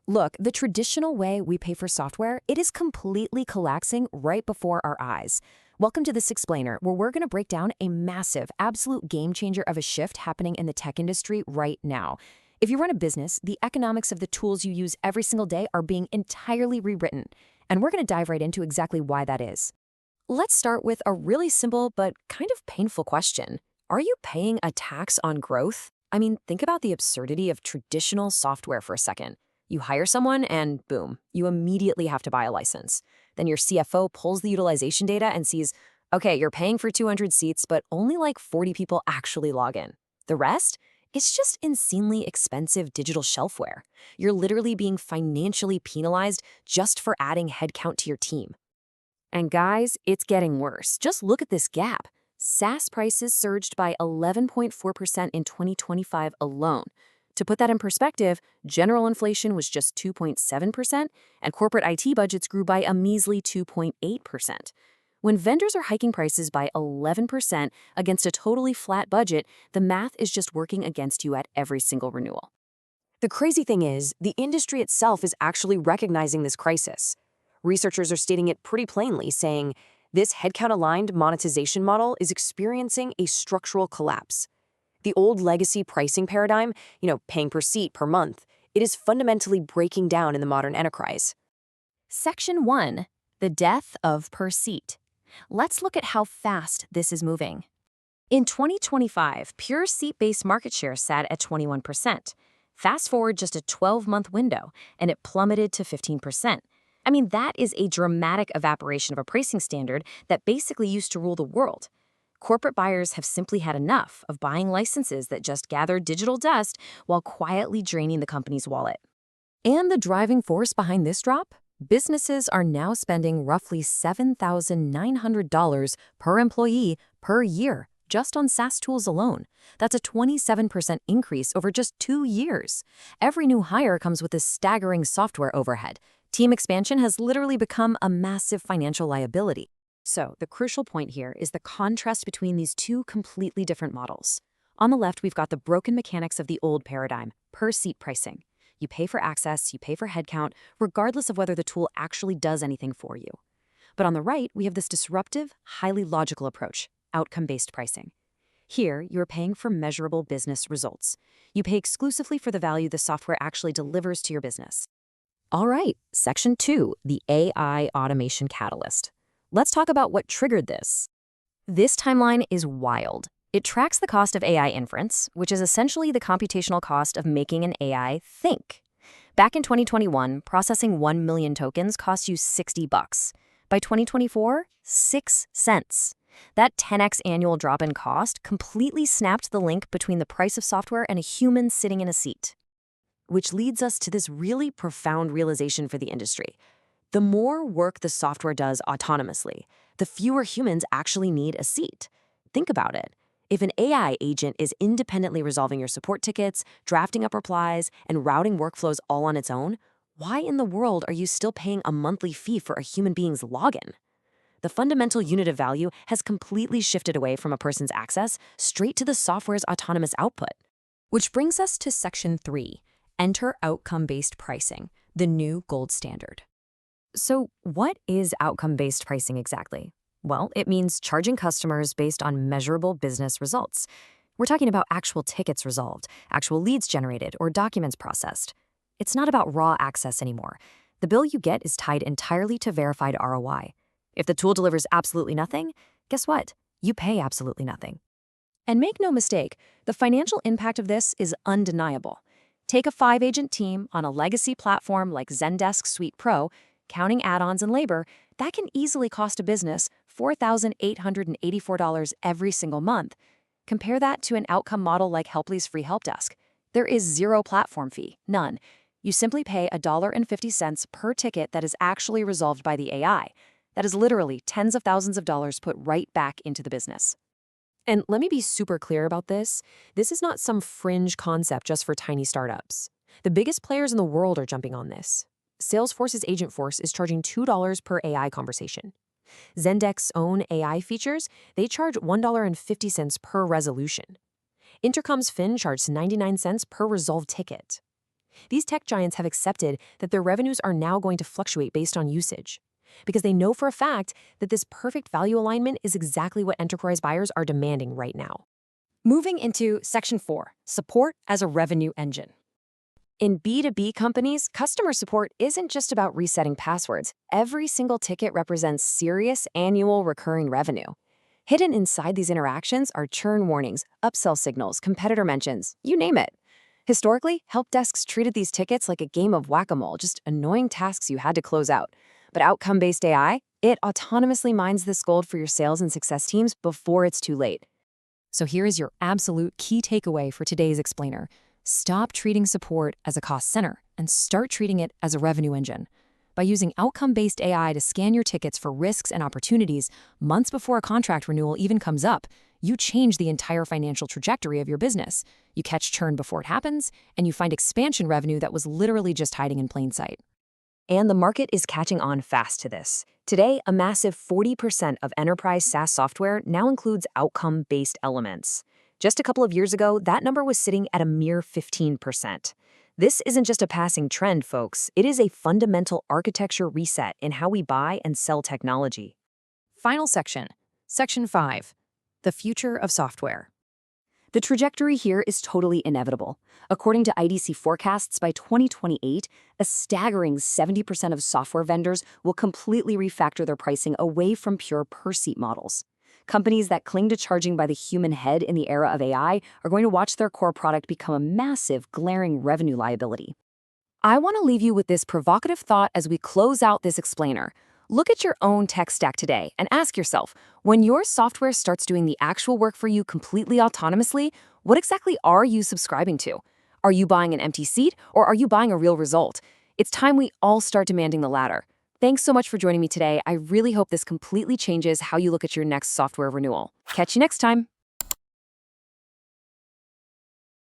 Look, the traditional way we pay for software, it is completely collapsing right before our eyes. Welcome to this explainer, where we're going to break down a massive, absolute game changer of a shift happening in the tech industry right now. If you run a business, the economics of the tools you use every single day are being entirely rewritten, and we're going to dive right into exactly why that is. Let's start with a really simple but kind of painful question. Are you paying a tax on growth? I mean, think about the absurdity of traditional software for a second. You hire someone and boom, you immediately have to buy a license. Then your CFO pulls the utilization data and sees, okay, you're paying for 200 seats, but only like 40 people actually log in. The rest? It's just insanely expensive digital shelfware. You're literally being financially penalized just for adding headcount to your team. And guys, it's getting worse. Just look at this gap. SaaS prices surged by 11.4% in 2025 alone. To put that in perspective, general inflation was just 2.7%, and corporate IT budgets grew by a measly 2.8%. When vendors are hiking prices by 11% against a totally flat budget, the math is just working against you at every single renewal. The crazy thing is, the industry itself is actually recognizing this crisis. Researchers are stating it pretty plainly, saying, this headcount-aligned monetization model is experiencing a structural collapse. The old legacy pricing paradigm, paying per seat per month, it is fundamentally breaking down in the modern enterprise. Section 1. The death of per seat. Let's look at how fast this is moving. In 2025, pure seat-based market share sat at 21%. Fast forward just a 12-month window, and it plummeted to 15%. I mean, that is a dramatic evaporation of a pricing standard that basically used to rule the world. Corporate buyers have simply had enough of buying licenses that just gather digital dust while quietly draining the company's wallet. And the driving force behind this drop? Businesses are now spending roughly $7,900 per employee per year just on SaaS tools alone. That's a 27% increase over just 2 years. Every new hire comes with a staggering software overhead. Team expansion has literally become a massive financial liability. So, the crucial point here is the contrast between these two completely different models. On the left, we've got the broken mechanics of the old paradigm, per-seat pricing. You pay for access, you pay for headcount, regardless of whether the tool actually does anything for you. But on the right, we have this disruptive, highly logical approach, outcome-based pricing. Here, you're paying for measurable business results. You pay exclusively for the value the software actually delivers to your business. All right, Section 2, the AI automation catalyst. Let's talk about what triggered this. This timeline is wild. It tracks the cost of AI inference, which is essentially the computational cost of making an AI think. Back in 2021, processing 1 million tokens cost you $60. By 2024, 6 cents. That 10x annual drop in cost completely snapped the link between the price of software and a human sitting in a seat. Which leads us to this really profound realization for the industry. The more work the software does autonomously, the fewer humans actually need a seat. Think about it. If an AI agent is independently resolving your support tickets, drafting up replies, and routing workflows all on its own, why in the world are you still paying a monthly fee for a human being's login? The fundamental unit of value has completely shifted away from a person's access straight to the software's autonomous output. Which brings us to Section 3. Enter outcome-based pricing, the new gold standard. So what is outcome-based pricing exactly? Well, it means charging customers based on measurable business results. We're talking about actual tickets resolved, actual leads generated, or documents processed. It's not about raw access anymore. The bill you get is tied entirely to verified ROI. If the tool delivers absolutely nothing, guess what? You pay absolutely nothing. And make no mistake, the financial impact of this is undeniable. Take a 5-agent team on a legacy platform like Zendesk Suite Pro, counting add-ons and labor, that can easily cost a business $4,884 every single month. Compare that to an outcome model like Helply's free help desk. There is zero platform fee, none. You simply pay $1.50 per ticket that is actually resolved by the AI. That is literally tens of thousands of dollars put right back into the business. And let me be super clear about this. This is not some fringe concept just for tiny startups. The biggest players in the world are jumping on this. Salesforce's Agentforce is charging $2 per AI conversation. Zendex's own AI features, they charge $1.50 per resolution. Intercom's Fin charges 99 cents per resolved ticket. These tech giants have accepted that their revenues are now going to fluctuate based on usage, because they know for a fact that this perfect value alignment is exactly what enterprise buyers are demanding right now. Moving into Section 4, Support as a Revenue Engine. In B2B companies, customer support isn't just about resetting passwords. Every single ticket represents serious annual recurring revenue. Hidden inside these interactions are churn warnings, upsell signals, competitor mentions, you name it. Historically, help desks treated these tickets like a game of whack-a-mole, just annoying tasks you had to close out. But outcome-based AI, it autonomously mines this gold for your sales and success teams before it's too late. So here is your absolute key takeaway for today's explainer. Stop treating support as a cost center and start treating it as a revenue engine. By using outcome-based AI to scan your tickets for risks and opportunities months before a contract renewal even comes up, you change the entire financial trajectory of your business. You catch churn before it happens, and you find expansion revenue that was literally just hiding in plain sight. And the market is catching on fast to this. Today, a massive 40% of enterprise SaaS software now includes outcome-based elements. Just a couple of years ago, that number was sitting at a mere 15%. This isn't just a passing trend, folks. It is a fundamental architecture reset in how we buy and sell technology. Final section, Section 5, the future of software. The trajectory here is totally inevitable. According to IDC forecasts, by 2028, a staggering 70% of software vendors will completely refactor their pricing away from pure per-seat models. Companies that cling to charging by the human head in the era of AI are going to watch their core product become a massive, glaring revenue liability. I want to leave you with this provocative thought as we close out this explainer. Look at your own tech stack today and ask yourself, when your software starts doing the actual work for you completely autonomously, what exactly are you subscribing to? Are you buying an empty seat, or are you buying a real result? It's time we all start demanding the latter. Thanks so much for joining me today. I really hope this completely changes how you look at your next software renewal. Catch you next time.